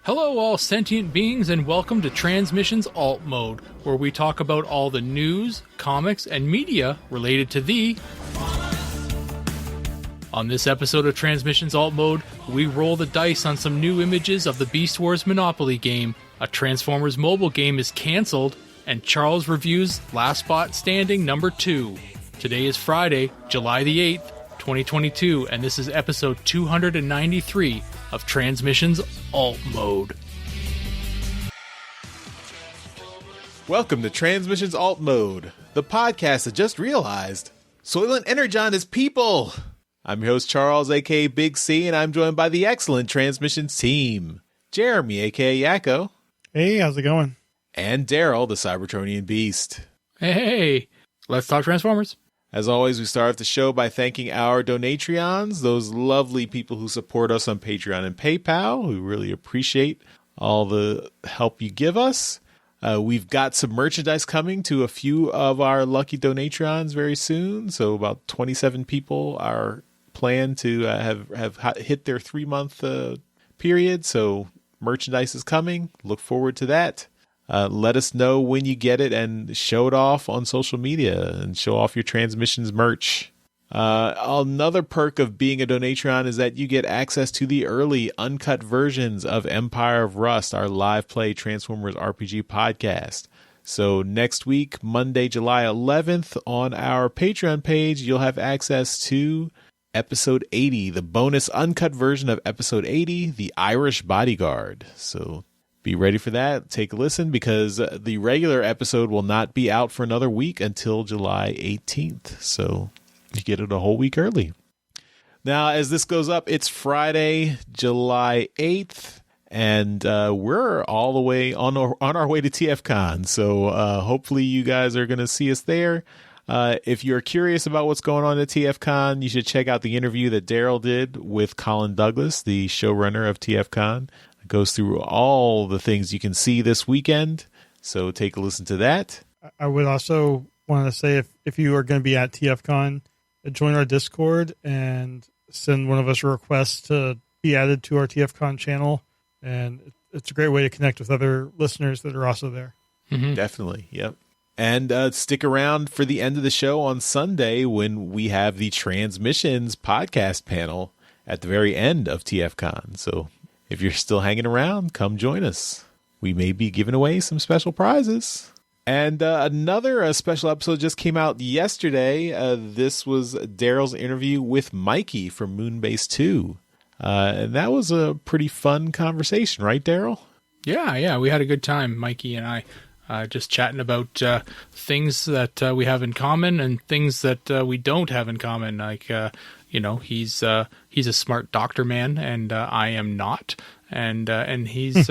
Hello all sentient beings and welcome to Transmissions Alt Mode, where we talk about all the news, comics, and media related to thee. On this episode of Transmissions Alt Mode, we roll the dice on some new images of the Beast Wars Monopoly game, a Transformers mobile game is cancelled, and Charles reviews Last Spot Standing number 2. Today is Friday, July the 8th, 2022, and this is episode 293 of Transmissions Alt Mode. Welcome to Transmissions Alt Mode, the podcast that just realized Soylent Energon is people. I'm your host Charles, aka Big C, and I'm joined by the excellent Transmissions team. Jeremy, aka Yakko. Hey, how's it going? And Daryl, the Cybertronian Beast. Hey, let's talk Transformers. As always, we start off the show by thanking our Donatreons, those lovely people who support us on Patreon and PayPal. We really appreciate all the help you give us. We've got some merchandise coming to a few of our lucky Donatreons very soon. So about 27 people are planned to have hit their 3-month period. So merchandise is coming. Look forward to that. Let us know when you get it and show it off on social media and show off your Transmissions merch. Another perk of being a Donatreon is that you get access to the early uncut versions of Empire of Rust, our live play Transformers RPG podcast. So next week, Monday, July 11th, on our Patreon page, you'll have access to episode 80, the bonus uncut version of episode 80, The Irish Bodyguard. So be ready for that. Take a listen because the regular episode will not be out for another week until July 18th. So you get it a whole week early. Now, as this goes up, it's Friday, July 8th, and we're all the way on our way to TFcon. So hopefully you guys are going to see us there. If you're curious about what's going on at TFcon, you should check out the interview that Daryl did with Colin Douglas, the showrunner of TFcon. It goes through all the things you can see this weekend. So take a listen to that. I would also want to say if you are going to be at TFcon, join our Discord and send one of us a request to be added to our TFcon channel. And it's a great way to connect with other listeners that are also there. Mm-hmm. Definitely. Yep. And stick around for the end of the show on Sunday when we have the Transmissions podcast panel at the very end of TFcon. So if you're still hanging around, come join us. We may be giving away some special prizes. And another special episode just came out yesterday. This was Daryl's interview with Mikey from Moonbase 2. And that was a pretty fun conversation, right, Daryl? Yeah, we had a good time, Mikey and I. Just chatting about things that we have in common and things that we don't have in common. Like, he's a smart doctor man, and I am not. And he's,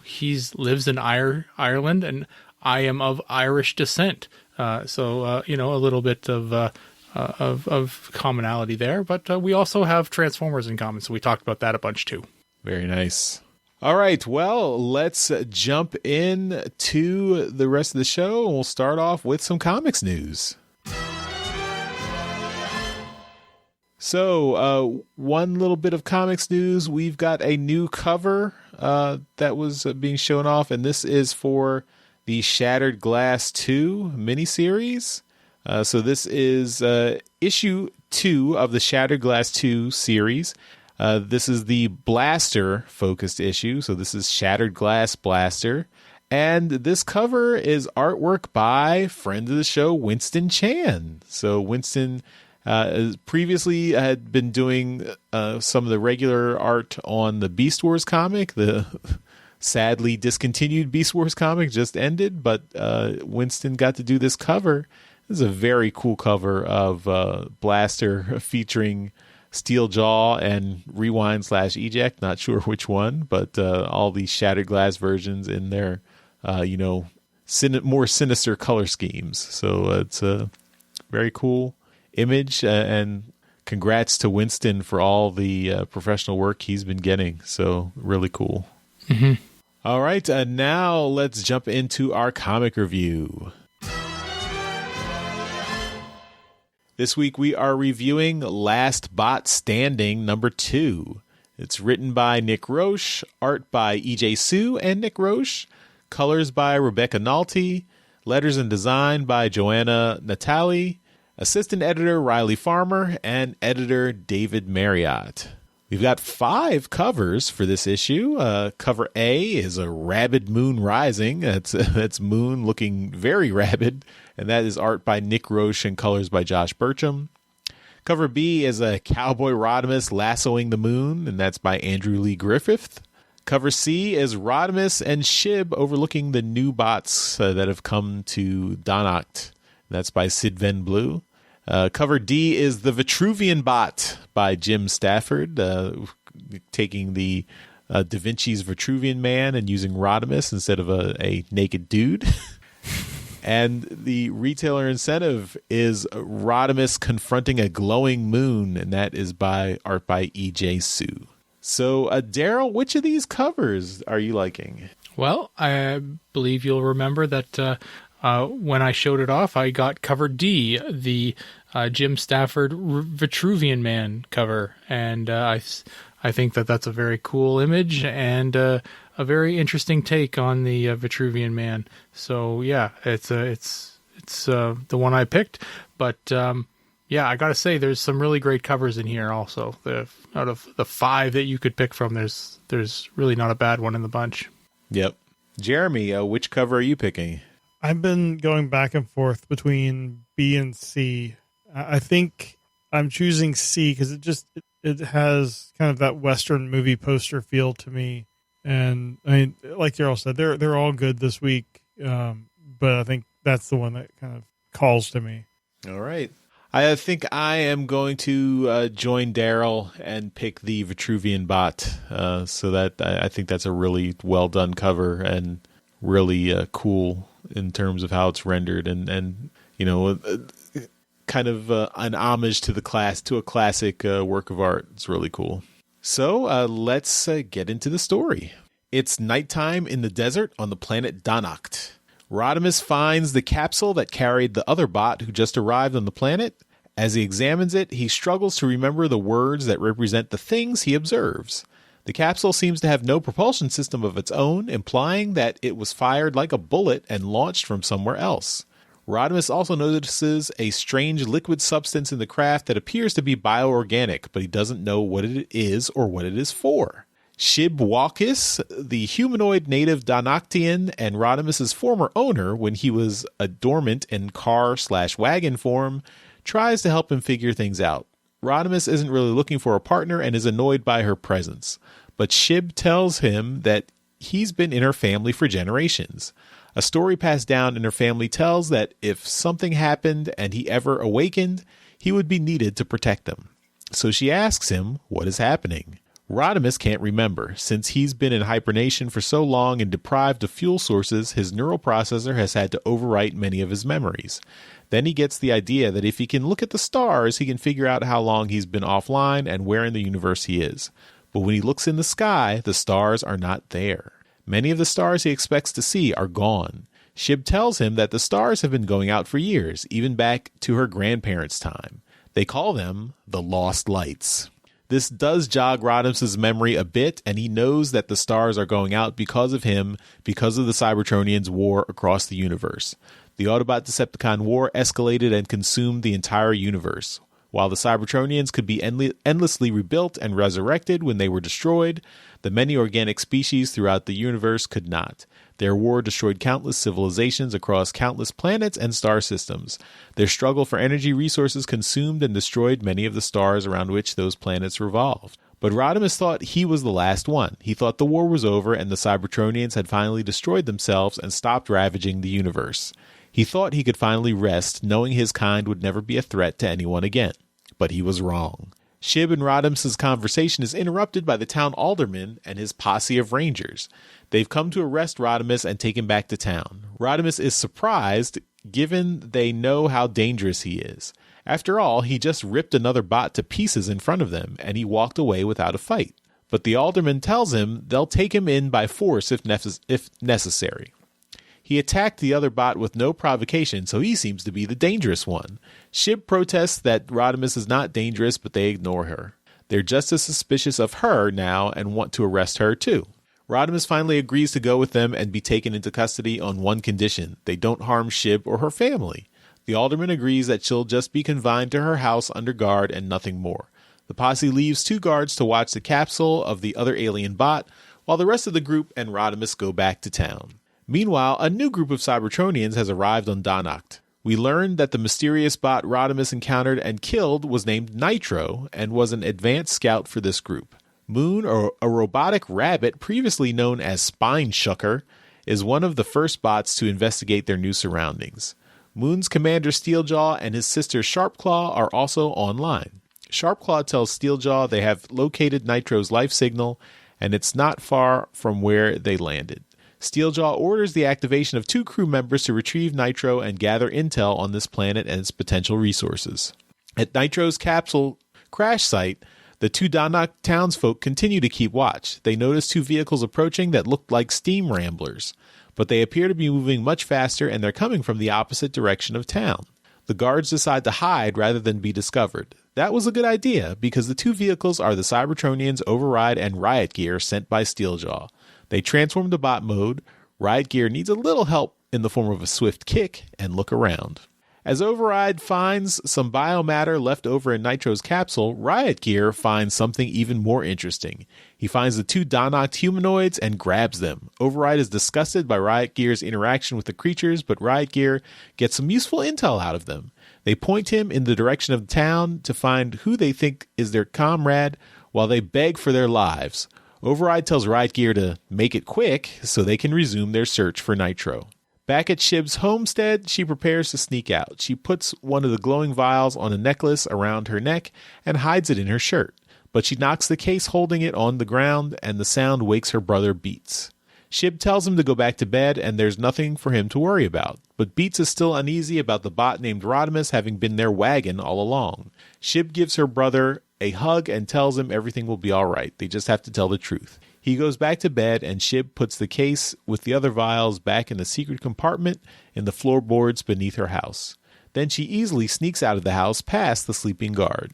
he's lives in Ireland, and I am of Irish descent. So a little bit of commonality there. But we also have Transformers in common, so we talked about that a bunch too. Very nice. All right, well, let's jump in to the rest of the show, and we'll start off with some comics news. So, one little bit of comics news. We've got a new cover that was being shown off, and this is for the Shattered Glass 2 miniseries. So this is issue 2 of the Shattered Glass 2 series. This is the Blaster-focused issue, so this is Shattered Glass Blaster. And this cover is artwork by friend of the show, Winston Chan. So Winston previously had been doing some of the regular art on the Beast Wars comic. The sadly discontinued Beast Wars comic just ended, but Winston got to do this cover. This is a very cool cover of Blaster featuring Steel Jaw and Rewind/Eject, not sure which one, but all these Shattered Glass versions in their, more sinister color schemes. So it's a very cool image, and congrats to Winston for all the professional work he's been getting. So really cool. Mm-hmm. All right, now let's jump into our comic review. This week we are reviewing Last Bot Standing number 2. It's written by Nick Roche, art by E.J. Sue and Nick Roche, colors by Rebecca Nalty, letters and design by Joanna Natali, assistant editor Riley Farmer, and editor David Marriott. We've got 5 covers for this issue. Cover A is a rabid moon rising. That's Moon looking very rabid, and that is art by Nick Roche and colors by Josh Burcham. Cover B is a cowboy Rodimus lassoing the moon, and that's by Andrew Lee Griffith. Cover C is Rodimus and Shib overlooking the new bots that have come to Donacht. That's by Sid Van Blue. Cover D is The Vitruvian Bot by Jim Stafford, taking the Da Vinci's Vitruvian Man and using Rodimus instead of a naked dude. And the retailer incentive is Rodimus confronting a glowing moon, and that is by art by E.J. Sue. So, Daryl, which of these covers are you liking? Well, I believe you'll remember that when I showed it off, I got cover D, the Jim Stafford Vitruvian Man cover, and I think that that's a very cool image and a very interesting take on the Vitruvian Man. So yeah, it's the one I picked. But yeah, I gotta say, there's some really great covers in here. Also, out of the 5 that you could pick from, there's really not a bad one in the bunch. Yep, Jeremy, which cover are you picking? I've been going back and forth between B and C. I think I'm choosing C because it has kind of that Western movie poster feel to me. And I mean, like Daryl said, they're all good this week. But I think that's the one that kind of calls to me. All right. I think I am going to join Daryl and pick the Vitruvian Bot. So that I think that's a really well done cover and really cool in terms of how it's rendered and you know, kind of an homage to a classic work of art. It's really cool. So let's get into the story. It's nighttime in the desert on the planet Donacht. Rodimus finds the capsule that carried the other bot who just arrived on the planet. As he examines it, he struggles to remember the words that represent the things he observes. The capsule seems to have no propulsion system of its own, implying that it was fired like a bullet and launched from somewhere else. Rodimus also notices a strange liquid substance in the craft that appears to be bioorganic, but he doesn't know what it is or what it is for. Shib Walkis, the humanoid native Donactian and Rodimus's former owner when he was a dormant in car/wagon form, tries to help him figure things out. Rodimus isn't really looking for a partner and is annoyed by her presence, but Shib tells him that he's been in her family for generations. A story passed down in her family tells that if something happened and he ever awakened, he would be needed to protect them. So she asks him what is happening. Rodimus can't remember. Since he's been in hibernation for so long and deprived of fuel sources, his neural processor has had to overwrite many of his memories. Then he gets the idea that if he can look at the stars, he can figure out how long he's been offline and where in the universe he is. But when he looks in the sky, the stars are not there. Many of the stars he expects to see are gone. Shib tells him that the stars have been going out for years, even back to her grandparents' time. They call them the Lost Lights. This does jog Rodimus's memory a bit, and he knows that the stars are going out because of him, because of the Cybertronians' war across the universe. The Autobot-Decepticon war escalated and consumed the entire universe. While the Cybertronians could be endlessly rebuilt and resurrected when they were destroyed, the many organic species throughout the universe could not. Their war destroyed countless civilizations across countless planets and star systems. Their struggle for energy resources consumed and destroyed many of the stars around which those planets revolved. But Rodimus thought he was the last one. He thought the war was over and the Cybertronians had finally destroyed themselves and stopped ravaging the universe. He thought he could finally rest, knowing his kind would never be a threat to anyone again. But he was wrong. Shib and Rodimus's conversation is interrupted by the town alderman and his posse of rangers. They've come to arrest Rodimus and take him back to town. Rodimus is surprised, given they know how dangerous he is. After all, he just ripped another bot to pieces in front of them, and he walked away without a fight. But the alderman tells him they'll take him in by force if necessary. He attacked the other bot with no provocation, so he seems to be the dangerous one. Shib protests that Rodimus is not dangerous, but they ignore her. They're just as suspicious of her now and want to arrest her too. Rodimus finally agrees to go with them and be taken into custody on one condition: they don't harm Shib or her family. The alderman agrees that she'll just be confined to her house under guard and nothing more. The posse leaves 2 guards to watch the capsule of the other alien bot, while the rest of the group and Rodimus go back to town. Meanwhile, a new group of Cybertronians has arrived on Donacht. We learned that the mysterious bot Rodimus encountered and killed was named Nitro and was an advanced scout for this group. Moon, or a robotic rabbit previously known as Spine Shucker, is one of the first bots to investigate their new surroundings. Moon's commander Steeljaw and his sister Sharpclaw are also online. Sharpclaw tells Steeljaw they have located Nitro's life signal, and it's not far from where they landed. Steeljaw orders the activation of 2 crew members to retrieve Nitro and gather intel on this planet and its potential resources. At Nitro's capsule crash site, the 2 Donok townsfolk continue to keep watch. They notice 2 vehicles approaching that look like steam ramblers, but they appear to be moving much faster and they're coming from the opposite direction of town. The guards decide to hide rather than be discovered. That was a good idea, because the 2 vehicles are the Cybertronians Override and Riot Gear sent by Steeljaw. They transform to bot mode. Riot Gear needs a little help in the form of a swift kick and look around. As Override finds some biomatter left over in Nitro's capsule, Riot Gear finds something even more interesting. He finds the 2 Donok humanoids and grabs them. Override is disgusted by Riot Gear's interaction with the creatures, but Riot Gear gets some useful intel out of them. They point him in the direction of the town to find who they think is their comrade while they beg for their lives. Override tells Riot Gear to make it quick so they can resume their search for Nitro. Back at Shib's homestead, she prepares to sneak out. She puts one of the glowing vials on a necklace around her neck and hides it in her shirt. But she knocks the case holding it on the ground, and the sound wakes her brother Beats. Shib tells him to go back to bed, and there's nothing for him to worry about. But Beats is still uneasy about the bot named Rodimus having been their wagon all along. Shib gives her brother a hug and tells him everything will be all right. They just have to tell the truth. He goes back to bed, and Shib puts the case with the other vials back in the secret compartment in the floorboards beneath her house. Then she easily sneaks out of the house past the sleeping guard.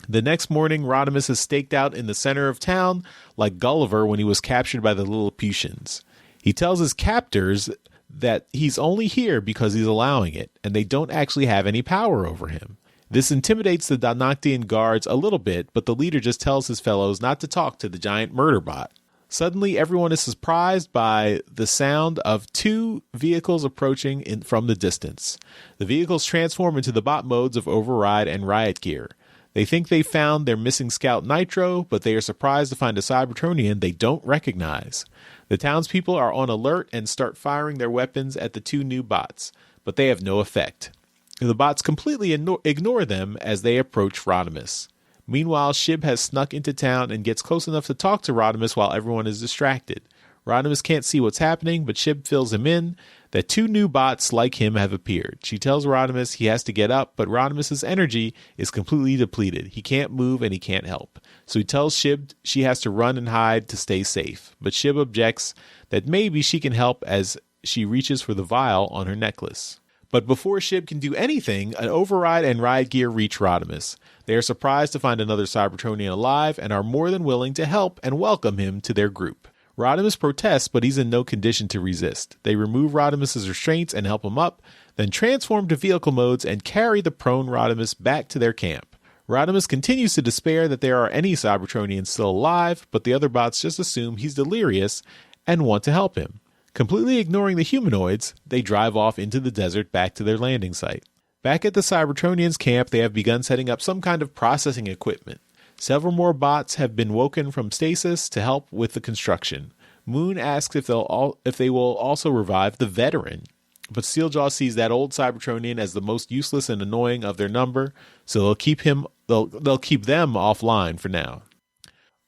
The next morning, Rodimus is staked out in the center of town like Gulliver when he was captured by the Lilliputians. He tells his captors that he's only here because he's allowing it, and they don't actually have any power over him. This intimidates the Donoctian guards a little bit, but the leader just tells his fellows not to talk to the giant murder bot. Suddenly, everyone is surprised by the sound of 2 vehicles approaching from the distance. The vehicles transform into the bot modes of Override and Riot Gear. They think they found their missing scout Nitro, but they are surprised to find a Cybertronian they don't recognize. The townspeople are on alert and start firing their weapons at the 2 new bots, but they have no effect. The bots completely ignore them as they approach Rodimus. Meanwhile, Shib has snuck into town and gets close enough to talk to Rodimus while everyone is distracted. Rodimus can't see what's happening, but Shib fills him in that 2 new bots like him have appeared. She tells Rodimus he has to get up, but Rodimus's energy is completely depleted. He can't move and he can't help. So he tells Shib she has to run and hide to stay safe. But Shib objects that maybe she can help as she reaches for the vial on her necklace. But before Shib can do anything, an Override and Riot Gear reach Rodimus. They are surprised to find another Cybertronian alive and are more than willing to help and welcome him to their group. Rodimus protests, but he's in no condition to resist. They remove Rodimus's restraints and help him up, then transform to vehicle modes and carry the prone Rodimus back to their camp. Rodimus continues to despair that there are any Cybertronians still alive, but the other bots just assume he's delirious and want to help him. Completely ignoring the humanoids, they drive off into the desert back to their landing site. Back at the Cybertronians' camp, they have begun setting up some kind of processing equipment. Several more bots have been woken from stasis to help with the construction. Moon asks if they will also revive the veteran, but Steeljaw sees that old Cybertronian as the most useless and annoying of their number, so they'll keep them offline for now.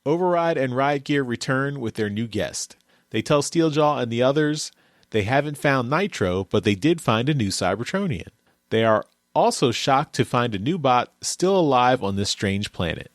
Override and Riot Gear return with their new guest. They tell Steeljaw and the others they haven't found Nitro, but they did find a new Cybertronian. They are also shocked to find a new bot still alive on this strange planet.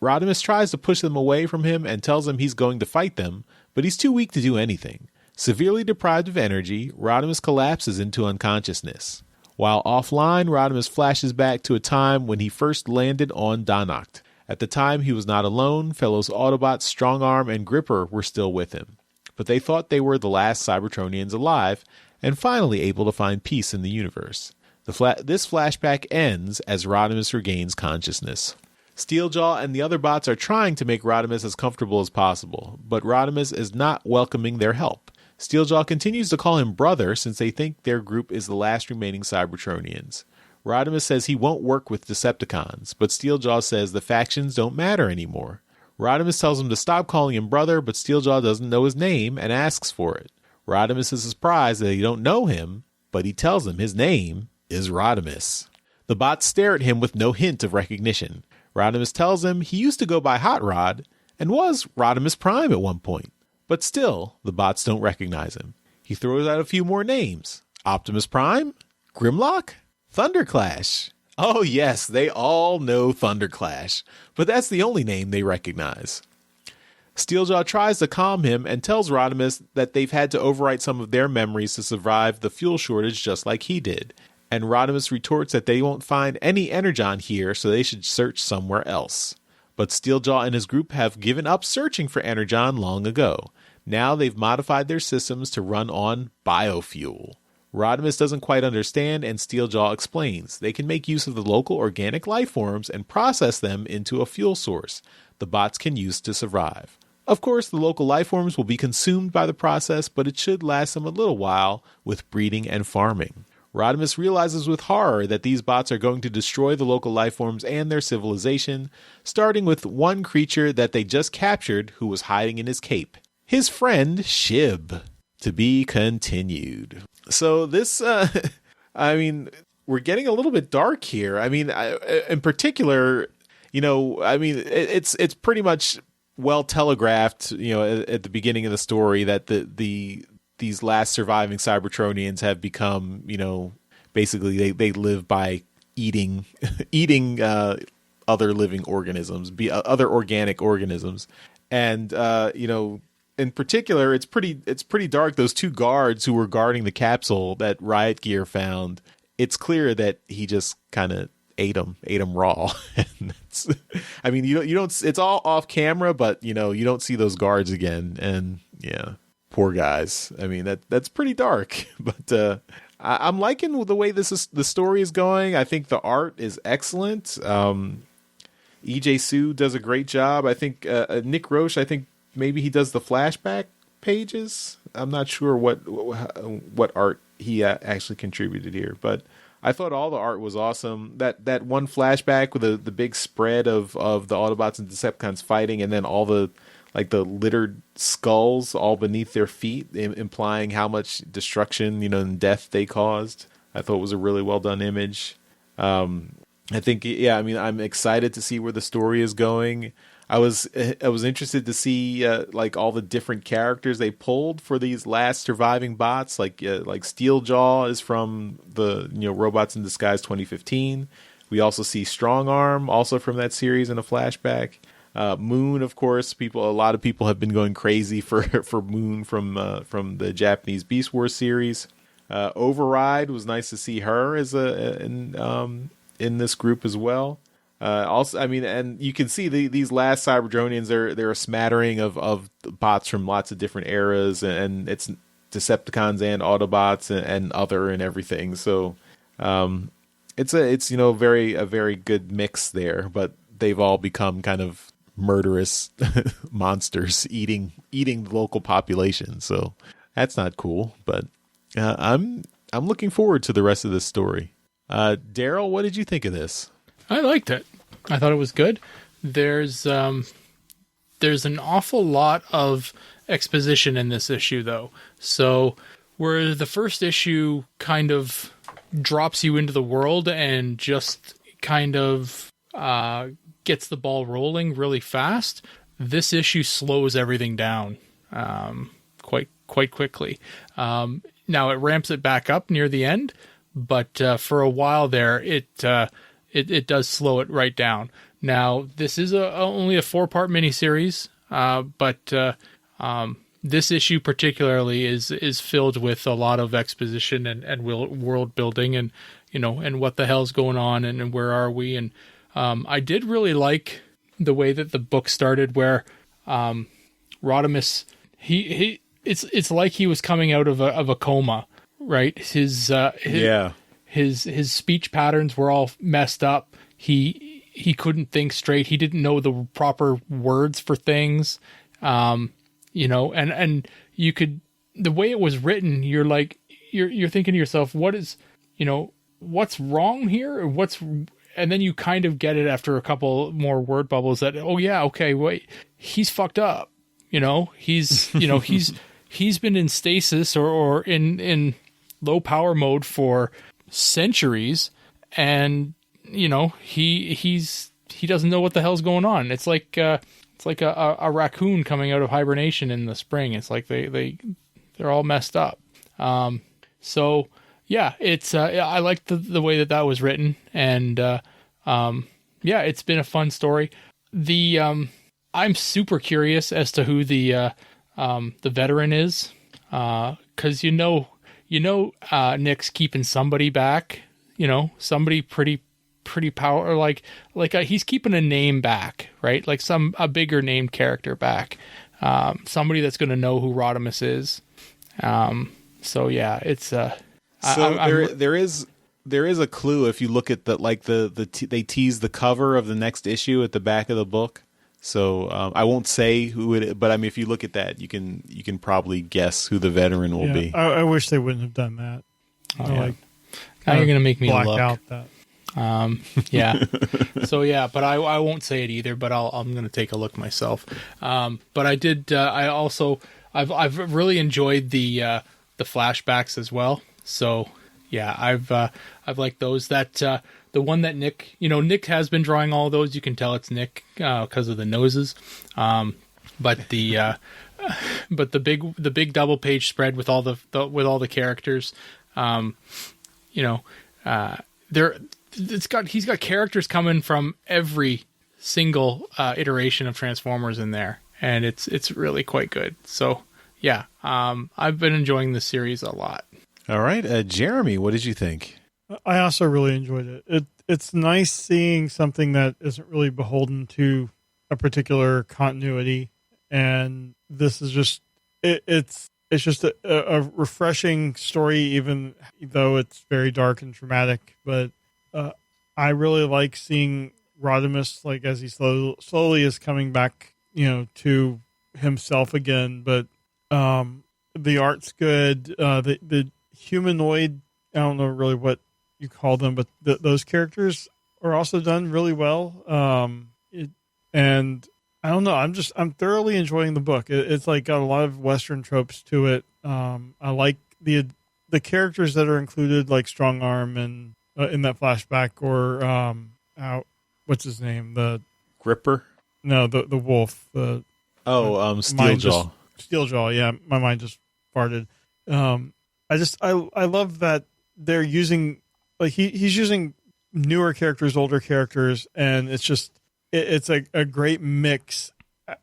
Rodimus tries to push them away from him and tells them he's going to fight them, but he's too weak to do anything. Severely deprived of energy, Rodimus collapses into unconsciousness. While offline, Rodimus flashes back to a time when he first landed on Donacht. At the time, he was not alone. Fellows Autobots Strongarm and Gripper were still with him. But they thought they were the last Cybertronians alive and finally able to find peace in the universe. This flashback ends as Rodimus regains consciousness. Steeljaw and the other bots are trying to make Rodimus as comfortable as possible, but Rodimus is not welcoming their help. Steeljaw continues to call him brother since they think their group is the last remaining Cybertronians. Rodimus says he won't work with Decepticons, but Steeljaw says the factions don't matter anymore. Rodimus tells him to stop calling him brother, but Steeljaw doesn't know his name and asks for it. Rodimus is surprised that they don't know him, but he tells him his name is Rodimus. The bots stare at him with no hint of recognition. Rodimus tells him he used to go by Hot Rod and was Rodimus Prime at one point. But still, the bots don't recognize him. He throws out a few more names. Optimus Prime? Grimlock? Thunderclash. Oh yes, they all know Thunderclash, but that's the only name they recognize. Steeljaw tries to calm him and tells Rodimus that they've had to overwrite some of their memories to survive the fuel shortage just like he did. And Rodimus retorts that they won't find any Energon here, so they should search somewhere else. But Steeljaw and his group have given up searching for Energon long ago. Now they've modified their systems to run on biofuel. Rodimus doesn't quite understand, and Steeljaw explains. They can make use of the local organic life forms and process them into a fuel source the bots can use to survive. Of course, the local life forms will be consumed by the process, but it should last them a little while with breeding and farming. Rodimus realizes with horror that these bots are going to destroy the local life forms and their civilization, starting with one creature that they just captured who was hiding in his cape. His friend, Shib. To be continued. So this, I mean, we're getting a little bit dark here. I mean, in particular, you know, I mean, it's pretty much well telegraphed, you know, at the beginning of the story that these last surviving Cybertronians have become, you know, basically they live by eating other living organisms, other organic organisms, and you know. In particular, it's pretty dark. Those two guards who were guarding the capsule that Riot Gear found, it's clear that he just kind of ate them raw. And I mean, you don't. It's all off camera, but you know, you don't see those guards again. And yeah, poor guys. I mean, that's pretty dark. But I'm liking the way the story is going. I think the art is excellent. EJ Sue does a great job. I think Nick Roche, maybe he does the flashback pages. I'm not sure what art he actually contributed here, but I thought all the art was awesome. That one flashback with the big spread of the Autobots and Decepticons fighting, and then all the littered skulls all beneath their feet, implying how much destruction, you know, and death they caused. I thought it was a really well done image. I think, yeah, I mean, I'm excited to see where the story is going. I was interested to see like all the different characters they pulled for these last surviving bots. Like Steeljaw is from the Robots in Disguise 2015. We also see Strongarm also from that series in a flashback. Moon, of course, a lot of people have been going crazy for Moon from the Japanese Beast Wars series. Override was nice to see her as in this group as well. Also, I mean, and you can see these last Cyberdronians, they're a smattering of bots from lots of different eras, and it's Decepticons and Autobots and other and everything. So it's a very good mix there, but they've all become kind of murderous monsters eating the local population. So that's not cool, but I'm looking forward to the rest of this story. Daryl, what did you think of this? I liked it. I thought it was good. There's an awful lot of exposition in this issue, though. So where the first issue kind of drops you into the world and just kind of gets the ball rolling really fast, this issue slows everything down quite quickly. Now it ramps it back up near the end, but for a while there, it does slow it right down. Now, this is only a 4-part miniseries, but this issue particularly is filled with a lot of exposition and world building, and and what the hell's going on and where are we. And I did really like the way that the book started, where Rodimus, it's like he was coming out of a coma, right? His speech patterns were all messed up. He couldn't think straight. He didn't know the proper words for things. And you could, the way it was written, you're like, you're thinking to yourself, what's wrong here? Or and then you kind of get it after a couple more word bubbles that, oh yeah, okay, wait, he's fucked up. He's been in stasis or in low power mode for centuries, and he doesn't know what the hell's going on. It's like a raccoon coming out of hibernation in the spring. It's like they're all messed up. So yeah, it's I like the way that was written, and it's been a fun story. I'm super curious as to who the veteran is, because Nick's keeping somebody back, somebody pretty power, like he's keeping a name back, right? Like a bigger named character back, somebody that's going to know who Rodimus is. So yeah, it's there is a clue if you look at they tease the cover of the next issue at the back of the book. So I won't say who it is, but I mean, if you look at that, you can probably guess who the veteran will be. I wish they wouldn't have done that. Now you're gonna make me black look out that. Yeah. So yeah, but I won't say it either. But I'm gonna take a look myself. But I did. I've really enjoyed the flashbacks as well. So yeah, I've liked those. That the one that Nick has been drawing all of those. You can tell it's Nick because of the noses. But the big double page spread with all the characters. He's got characters coming from every single iteration of Transformers in there, and it's really quite good. So yeah, I've been enjoying this series a lot. All right, Jeremy, what did you think? I also really enjoyed it. It's nice seeing something that isn't really beholden to a particular continuity, and this is just it's just a refreshing story, even though it's very dark and traumatic. But I really like seeing Rodimus, like, as he slowly is coming back, to himself again. But the art's good. The humanoid, I don't know really what you call them, but those characters are also done really well. And I don't know, I'm thoroughly enjoying the book. It's like got a lot of Western tropes to it. I like the characters that are included, like Strong Arm and in that flashback, or what's his name? The Gripper? No, the wolf. Steeljaw. Steeljaw. Yeah, my mind just farted. I love that they're using, like, he's using newer characters, older characters, and it's just it's a great mix,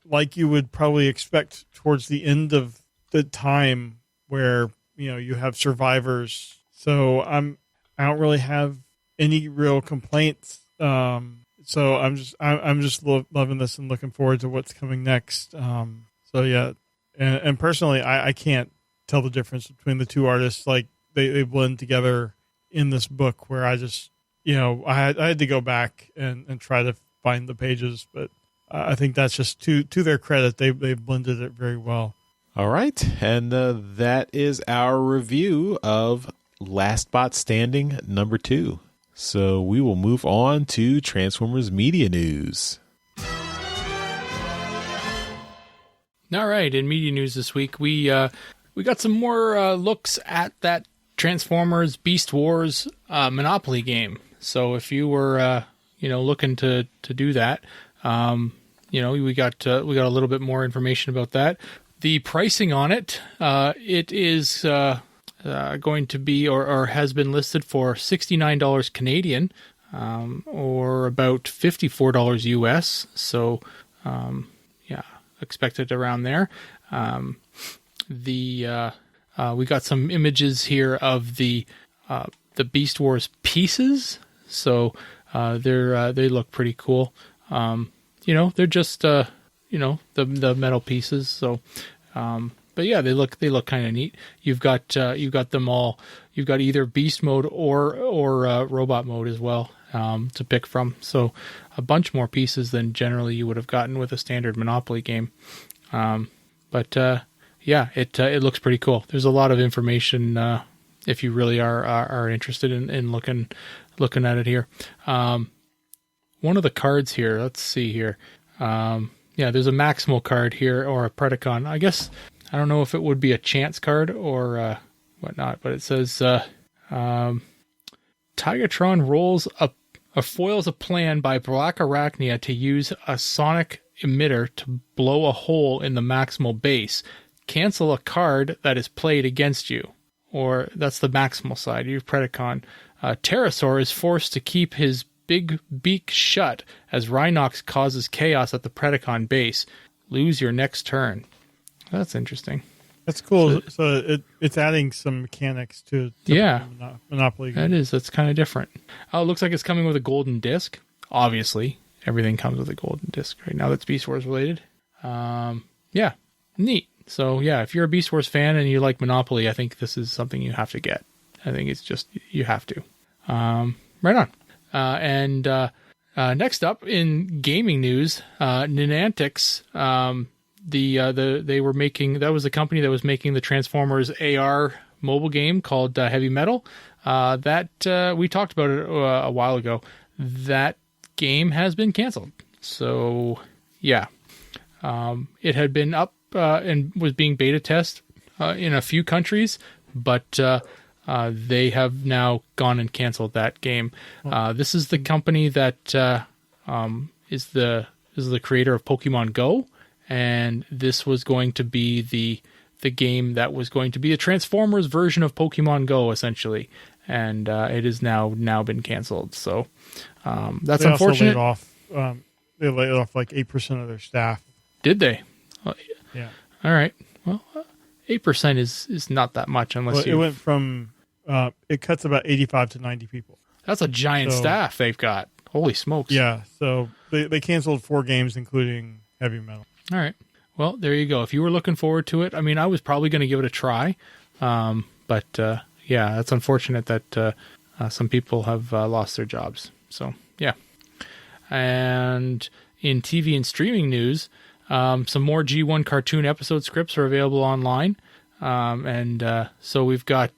like you would probably expect towards the end of the time where you have survivors. So I don't really have any real complaints. So I'm just loving this and looking forward to what's coming next. So yeah, and personally, I can't tell the difference between the two artists. Like they blend together in this book, where I just I had to go back and try to find the pages, but I think that's just to their credit. They've blended it very well. All right, and that is our review of Last Bot Standing #2. So we will move on to Transformers media news. All right, in media news this week, we got some more looks at that Transformers Beast Wars Monopoly game. So if you were looking to do that, we got a little bit more information about that. The pricing on it, it is going to be or has been listed for $69 Canadian, or about $54 US. So expected around there. We got some images here of the Beast Wars pieces. So they look pretty cool. they're just the metal pieces. So, but yeah, they look kind of neat. You've got them all. You've got either beast mode or robot mode as well to pick from. So a bunch more pieces than generally you would have gotten with a standard Monopoly game. But it looks pretty cool. There's a lot of information if you really are interested in looking at it here. One of the cards here, let's see here. There's a Maximal card here or a Predacon. I guess I don't know if it would be a chance card or whatnot, but it says Tigatron foils a plan by Black Arachnia to use a sonic emitter to blow a hole in the Maximal base. Cancel a card that is played against you. Or that's the Maximal side. You have Predacon. Pterosaur is forced to keep his big beak shut as Rhinox causes chaos at the Predacon base. Lose your next turn. That's interesting. That's cool. So it's adding some mechanics to Monopoly game. That is. That's kind of different. Oh, it looks like it's coming with a golden disc. Obviously, everything comes with a golden disc right now that's Beast Wars related. Neat. So, yeah, if you're a Beast Wars fan and you like Monopoly, I think this is something you have to get. I think it's just, you have to. Right on. Next up in gaming news, Niantics, they were making, that was the company that was making the Transformers AR mobile game called Heavy Metal. We talked about it a while ago. That game has been canceled. So, yeah. It had been up and was being beta tested in a few countries, but they have now gone and canceled that game. This is the company that is the creator of Pokemon Go, and this was going to be the game that was going to be a Transformers version of Pokemon Go, essentially, and it has now been canceled. So that's unfortunate. They laid off like 8% of their staff. Did they? Yeah. All right. Well, 8% is not that much unless it went from it cuts about 85 to 90 people. That's a giant staff they've got. Holy smokes. Yeah. So they canceled 4 games, including Heavy Metal. All right. Well, there you go. If you were looking forward to it, I mean, I was probably going to give it a try. But it's unfortunate that some people have lost their jobs. So, yeah. And in TV and streaming news, some more G1 cartoon episode scripts are available online. So we've got,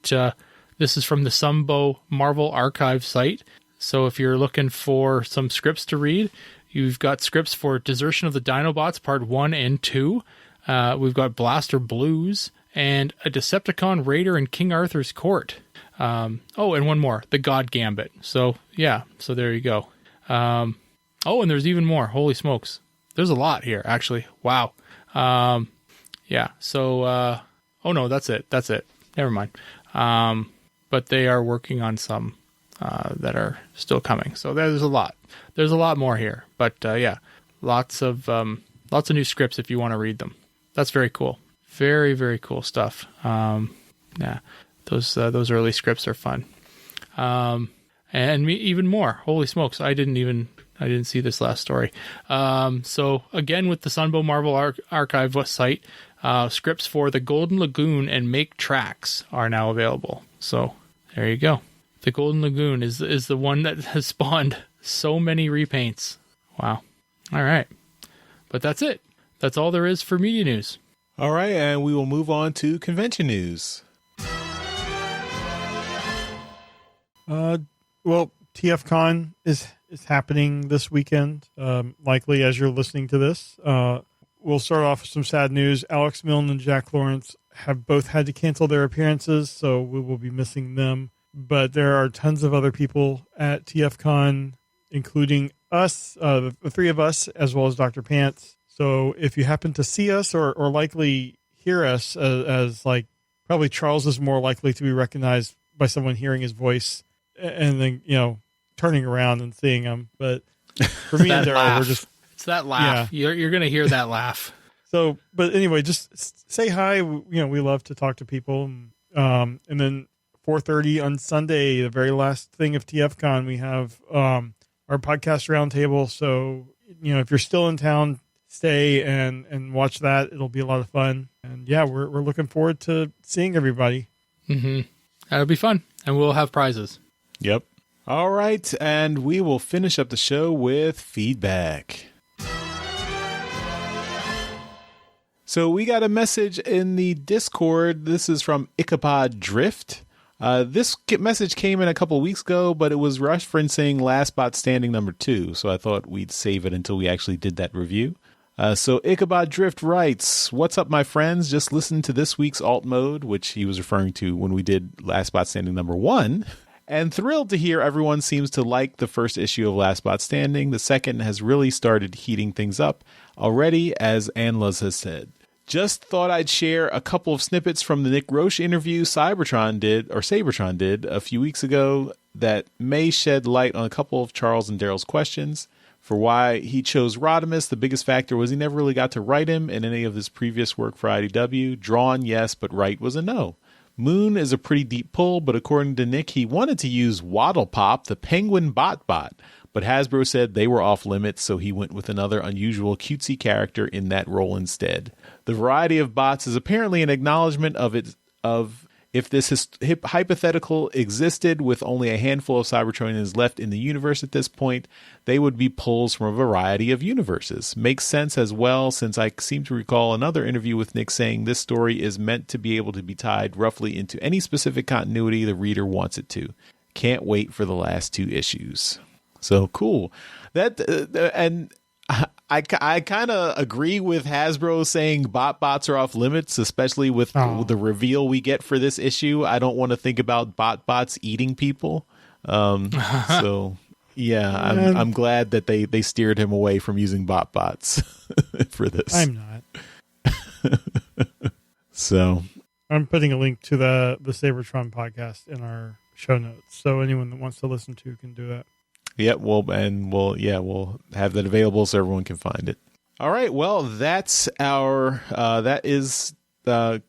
this is from the Sunbow Marvel Archive site. So if you're looking for some scripts to read, you've got scripts for Desertion of the Dinobots Part 1 and 2. We've got Blaster Blues and a Decepticon Raider in King Arthur's Court. And one more, The God Gambit. So, yeah, so there you go. And there's even more. Holy smokes. There's a lot here, actually. Wow. So, that's it. Never mind. But they are working on some that are still coming. So there's a lot. There's a lot more here. But, lots of new scripts if you want to read them. That's very cool. Very, very cool stuff. Those early scripts are fun. And even more. Holy smokes. I didn't see this last story. So again, with the Sunbow Marvel Archive site, scripts for The Golden Lagoon and Make Tracks are now available. So there you go. The Golden Lagoon is the one that has spawned so many repaints. Wow. All right. But that's it. That's all there is for media news. All right, and we will move on to convention news. Well, TFcon is happening this weekend, likely as you're listening to this. We'll start off with some sad news. Alex Milne and Jack Lawrence have both had to cancel their appearances, so we will be missing them. But there are tons of other people at TFcon, including us, the 3 of us, as well as Dr. Pants. So if you happen to see us or likely hear us, as like probably Charles is more likely to be recognized by someone hearing his voice and then, turning around and seeing him. But for me and Daryl, we're just... It's that laugh. Yeah. You're going to hear that laugh. So, but anyway, just say hi. We love to talk to people. And then 4:30 on Sunday, the very last thing of TFcon, we have our podcast roundtable. So if you're still in town, stay and watch that. It'll be a lot of fun. And yeah, we're looking forward to seeing everybody. Mm-hmm. That'll be fun. And we'll have prizes. Yep. All right. And we will finish up the show with feedback. So we got a message in the Discord. This is from Ichabod Drift. This message came in a couple of weeks ago, but it was referencing Last Bot Standing #2. So I thought we'd save it until we actually did that review. So Ichabod Drift writes, "What's up, my friends? Just listened to this week's alt mode," which he was referring to when we did Last Bot Standing #1, and thrilled to hear everyone seems to like the first issue of Last Bot Standing. The second has really started heating things up already, as Anlas has said. Just thought I'd share a couple of snippets from the Nick Roche interview Sabretron did a few weeks ago that may shed light on a couple of Charles and Daryl's questions. For why he chose Rodimus, the biggest factor was he never really got to write him in any of his previous work for IDW. Drawn, yes, but write was a no. Moon is a pretty deep pull, but according to Nick, he wanted to use Waddle Pop, the penguin bot, but Hasbro said they were off limits, so he went with another unusual cutesy character in that role instead. The variety of bots is apparently an acknowledgement of if this hypothetical existed with only a handful of Cybertronians left in the universe at this point, they would be pulls from a variety of universes. Makes sense as well, since I seem to recall another interview with Nick saying this story is meant to be able to be tied roughly into any specific continuity the reader wants it to. Can't wait for the last 2 issues. So cool. And I kind of agree with Hasbro saying bots are off limits, especially with the reveal we get for this issue. I don't want to think about bots eating people. So yeah, I'm glad that they steered him away from using bots for this. I'm not. So I'm putting a link to the Sabretron podcast in our show notes, so anyone that wants to listen to can do that. Yeah, we'll have that available so everyone can find it. All right, well, that's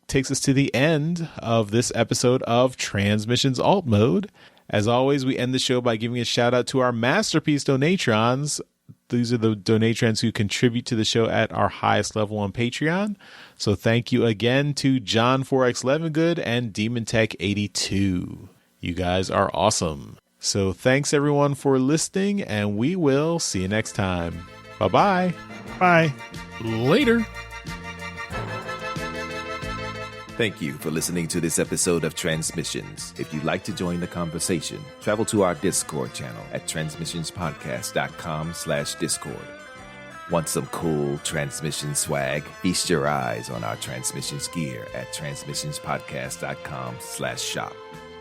takes us to the end of this episode of Transmissions Alt Mode. As always, we end the show by giving a shout out to our masterpiece donatrons. These are the donatrons who contribute to the show at our highest level on Patreon. So thank you again to John 4X Levengood and Demon Tech 82. You guys are awesome. So thanks everyone for listening, and we will see you next time. Bye-bye. Bye. Later. Thank you for listening to this episode of Transmissions. If you'd like to join the conversation, travel to our Discord channel at transmissionspodcast.com/Discord. Want some cool transmission swag? Feast your eyes on our transmissions gear at transmissionspodcast.com/shop.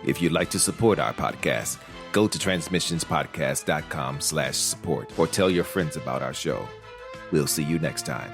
If you'd like to support our podcast, go to transmissionspodcast.com/support or tell your friends about our show. We'll see you next time.